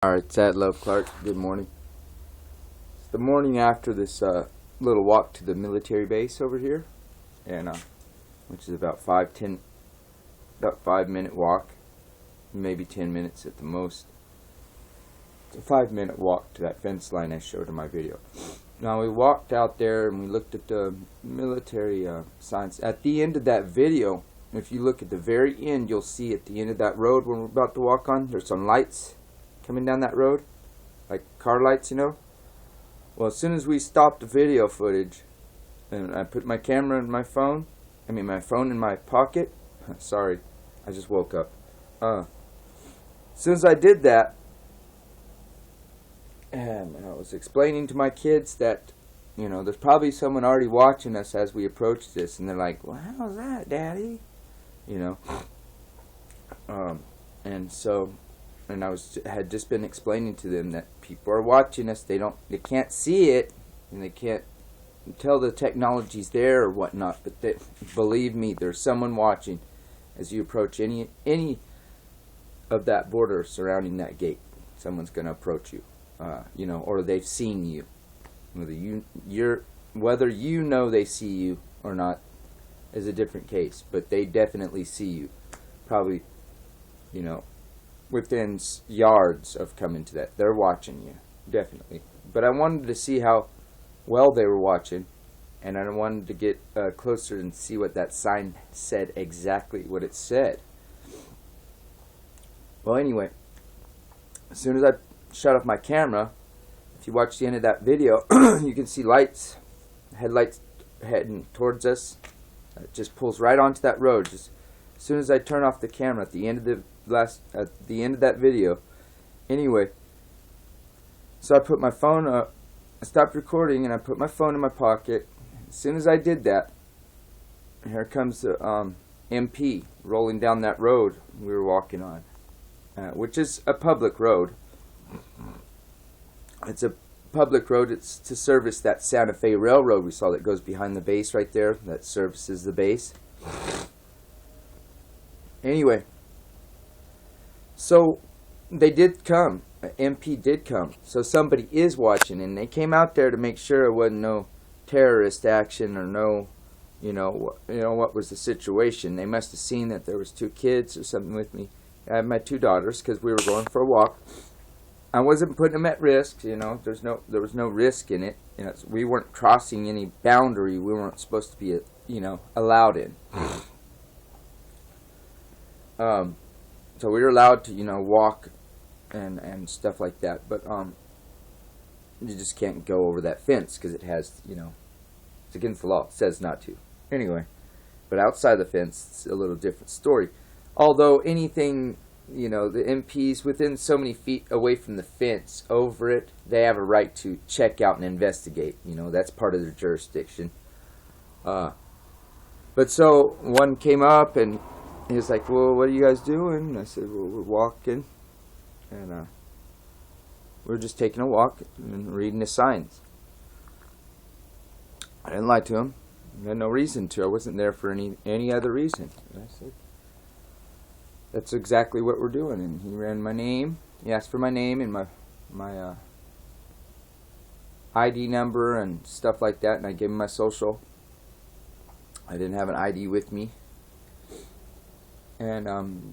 Alright, it's at Love Clark. Good morning. It's the morning after this little walk to the military base over here, and which is about 5 minute walk, maybe 10 minutes at the most. It's a 5 minute walk to that fence line I showed in my video. Now we walked out there and we looked at the military signs. At the end of that video, if you look at the very end, you'll see at the end of that road when we're about to walk on, there's some lights coming down that road, like car lights, you know. Well, as soon as we stopped the video footage and I put my camera in my phone, my phone in my pocket, sorry, I just woke up. As soon as I did that, and I was explaining to my kids that, you know, there's probably someone already watching us as we approach this, and they're like, well, how's that, Daddy? You know. And I had just been explaining to them that people are watching us. They can't see it, and they can't tell the technology's there or whatnot. But believe me, there's someone watching as you approach any of that border surrounding that gate. Someone's going to approach you, you know, or they've seen you. Whether you know they see you or not is a different case. But they definitely see you, probably, you know, within yards of coming to that. They're watching you, definitely. But I wanted to see how well they were watching, and I wanted to get closer and see what that sign said, exactly what it said. Well, anyway, as soon as I shut off my camera, if you watch the end of that video, you can see lights, headlights heading towards us. It just pulls right onto that road. Just as soon as I turn off the camera at the end of that video. Anyway, so I put my phone up, I stopped recording, and I put my phone in my pocket. As soon as I did that, here comes the MP rolling down that road we were walking on, which is a public road. It's a public road. It's to service that Santa Fe Railroad we saw that goes behind the base right there, that services the base. Anyway, so they did come. MP did come. So somebody is watching, and they came out there to make sure it wasn't no terrorist action or no, you know what was the situation. They must have seen that there was 2 kids or something with me. I had my 2 daughters because we were going for a walk. I wasn't putting them at risk, you know. There was no risk in it. You know, we weren't crossing any boundary we weren't supposed to be, you know, allowed in. So we were allowed to, you know, walk and stuff like that, but you just can't go over that fence because it has, you know, it's against the law. It says not to. Anyway, but outside the fence, it's a little different story. Although anything, you know, the MPs within so many feet away from the fence, over it, they have a right to check out and investigate. You know, that's part of their jurisdiction. But so one came up and he was like, well, what are you guys doing? And I said, well, we're walking. And we're just taking a walk and reading the signs. I didn't lie to him. I had no reason to. I wasn't there for any other reason. And I said, that's exactly what we're doing. And he ran my name. He asked for my name and my ID number and stuff like that. And I gave him my social. I didn't have an ID with me. And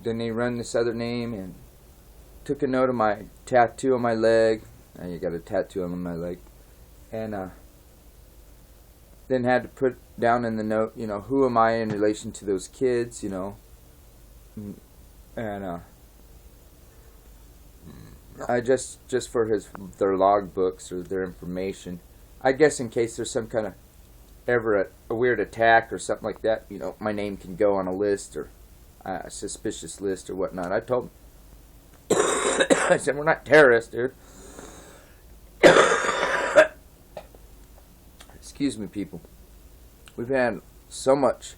then they run this other name and took a note of my tattoo on my leg. I got a tattoo on my leg. And then had to put down in the note, you know, who am I in relation to those kids, you know. And I just for their log books or their information. I guess in case there's some kind of ever a weird attack or something like that, you know, my name can go on a list or a suspicious list or whatnot. I told him, I said, we're not terrorists, dude. Excuse me, people. We've had so much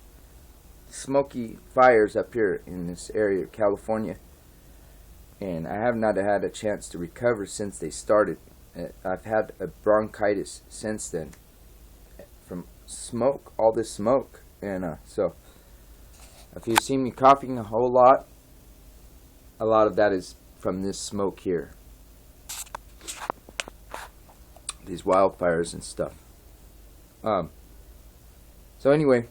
smoky fires up here in this area of California, and I have not had a chance to recover since they started. I've had a bronchitis since then from smoke, all this smoke, and so if you see me coughing a whole lot, a lot of that is from this smoke here. these wildfires and stuff. So anyway,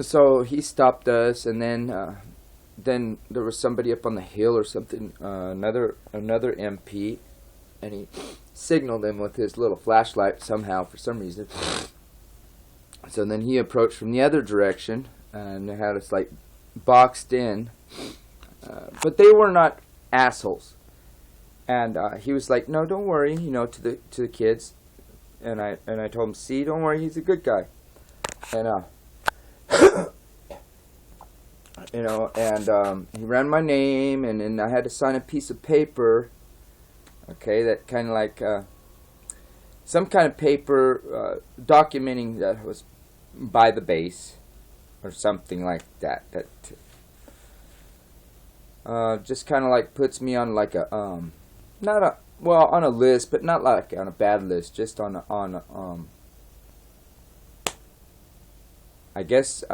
so he stopped us, and then there was somebody up on the hill or something, another MP, and he signaled him with his little flashlight somehow for some reason. So then he approached from the other direction, and they had us like boxed in, but they were not assholes. And he was like, "No, don't worry," you know, to the kids. And I told him, "See, don't worry, he's a good guy." And you know, and he ran my name, and then I had to sign a piece of paper. Okay, that kind of like some kind of paper documenting that I was by the base or something like that. That just kind of like puts me on like a not a well on a list, but not like on a bad list. Just on I guess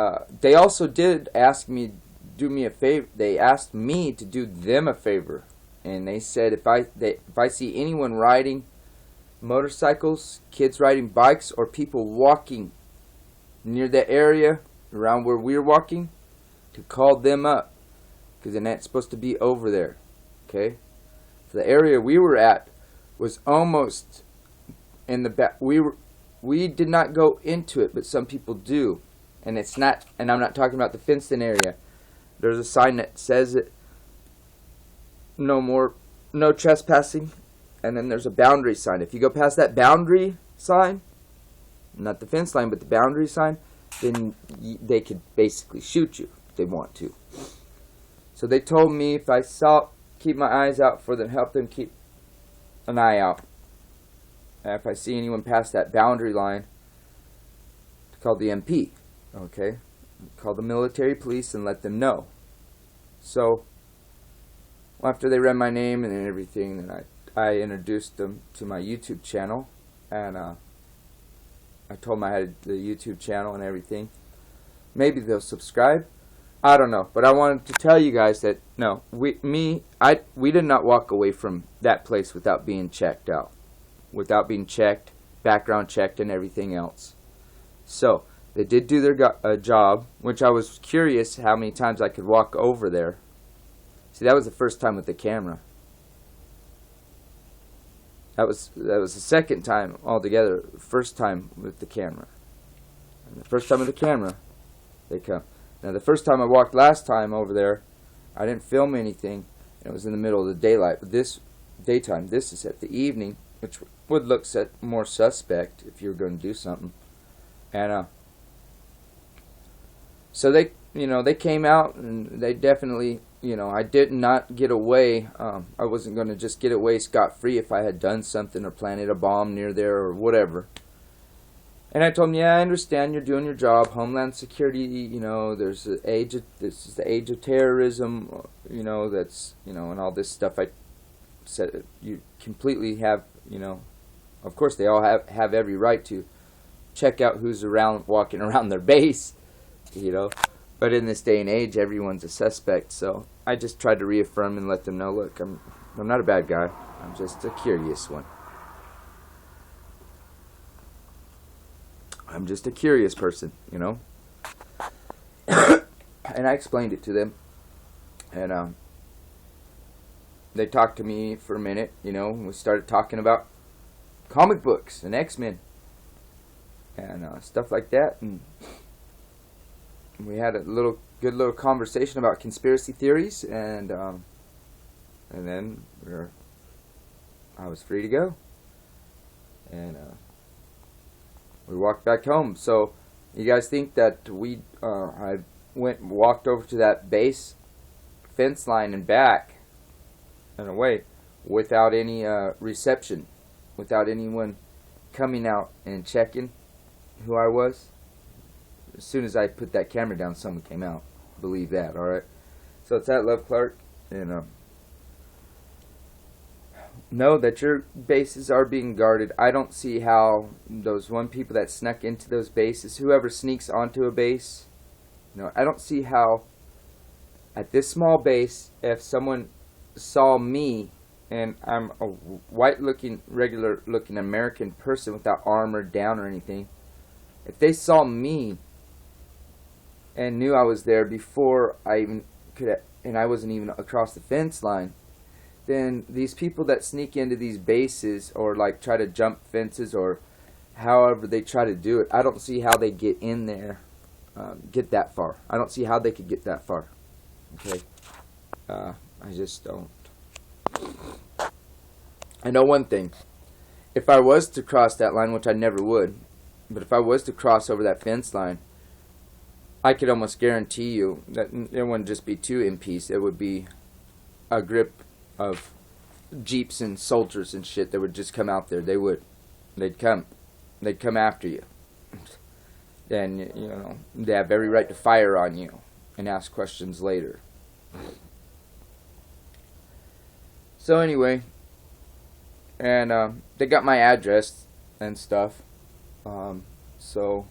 they also did ask me do me a favor. They asked me to do them a favor, and they said if I see anyone riding motorcycles, kids riding bikes, or people walking near the area around where we're walking, to call them up, because they're not supposed to be over there. Okay, so the area we were at was almost in the back. We did not go into it, but some people do. And it's not, and I'm not talking about the fenced-in area. There's a sign that says it, no trespassing, and then there's a boundary sign. If you go past that boundary sign, not the fence line, but the boundary sign, then they could basically shoot you if they want to. So they told me if I keep my eyes out for them, help them keep an eye out. And if I see anyone past that boundary line, to call the MP. Okay, call the military police and let them know. So after they read my name and everything, then I introduced them to my YouTube channel, and I told them I had the YouTube channel and everything. Maybe they'll subscribe. I don't know, but I wanted to tell you guys that no, we did not walk away from that place without being checked out, without being checked, background checked, and everything else. So they did do their job, which I was curious how many times I could walk over there. See, that was the first time with the camera. That was the second time altogether. First time with the camera. And the first time with the camera, they come. Now the first time I walked last time over there, I didn't film anything, and it was in the middle of the daylight. But this daytime, this is at the evening, which would look more suspect if you were going to do something. And so they came out, and they definitely, I did not get away. I wasn't going to just get away scot-free if I had done something or planted a bomb near there or whatever. And I told them, yeah, I understand you're doing your job. Homeland Security, this is the age of terrorism, that's, and all this stuff. I said, you completely have, of course they all have every right to check out who's walking around their base. But in this day and age, everyone's a suspect. So I just tried to reaffirm and let them know, look, I'm not a bad guy. I'm just a curious one. I'm just a curious person, And I explained it to them, and they talked to me for a minute. And we started talking about comic books and X-Men and stuff like that, and we had a good little conversation about conspiracy theories, and then I was free to go, and we walked back home. So you guys think that I walked over to that base fence line and back and away without any reception, without anyone coming out and checking who I was? As soon as I put that camera down, someone came out. Believe that, alright? So it's at Love Clark, and know that your bases are being guarded. I don't see how those people that snuck into those bases, whoever sneaks onto a base, I don't see how at this small base, if someone saw me and I'm a white-looking, regular-looking American person without armor down or anything, if they saw me and knew I was there before I even could, and I wasn't even across the fence line, then these people that sneak into these bases or like try to jump fences or however they try to do it, I don't see how they get in there, get that far. I don't see how they could get that far. Okay, I just don't. I know one thing. If I was to cross that line, which I never would, but if I was to cross over that fence line, I could almost guarantee you that it wouldn't just be two MPs. It would be a grip of jeeps and soldiers and shit that would just come out there. They'd come after you. Then, you know, they have every right to fire on you and ask questions later. So anyway, and they got my address and stuff. So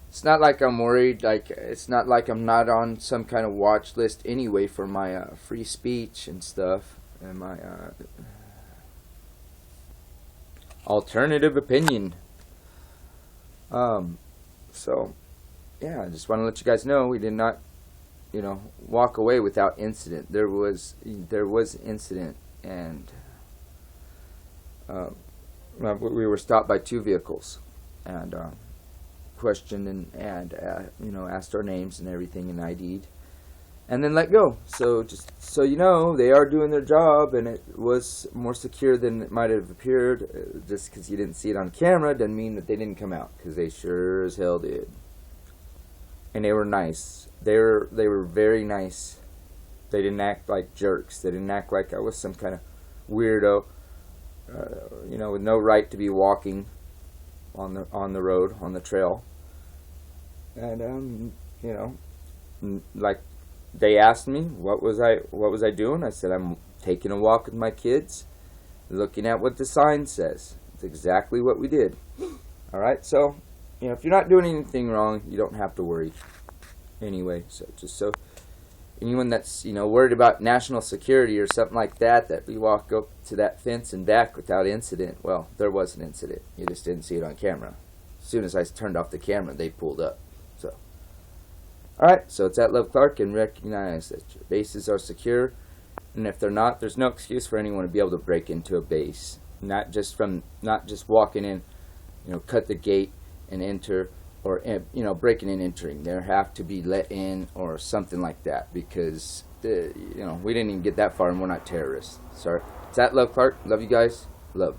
it's not like I'm worried. Like, it's not like I'm not on some kind of watch list anyway for my free speech and stuff and my alternative opinion. So yeah, I just want to let you guys know we did not, you know, walk away without incident. There was incident, and we were stopped by two vehicles and questioned and you know, asked our names and everything and ID'd, and then let go. So just so you know, they are doing their job, and it was more secure than it might have appeared. Just because you didn't see it on camera doesn't mean that they didn't come out, because they sure as hell did. And they were nice. They were very nice. They didn't act like jerks. They didn't act like I was some kind of weirdo, you know, with no right to be walking on the road, on the trail. And you know, like, they asked me what was I doing. I said I'm taking a walk with my kids, looking at what the sign says. It's exactly what we did. All right, so, you know, if you're not doing anything wrong, you don't have to worry. Anyway, so just so anyone that's, you know, worried about national security or something like that, that we walk up to that fence and back without incident, well, there was an incident. You just didn't see it on camera. As soon as I turned off the camera, they pulled up. So, all right, so it's at Love Clark, and recognize that your bases are secure, and if they're not, there's no excuse for anyone to be able to break into a base. Not just walking in, you know, cut the gate and enter, or, you know, breaking and entering. There have to be let in or something like that, because you know, we didn't even get that far, and we're not terrorists. Sorry. It's at Love Clark. Love you guys. Love.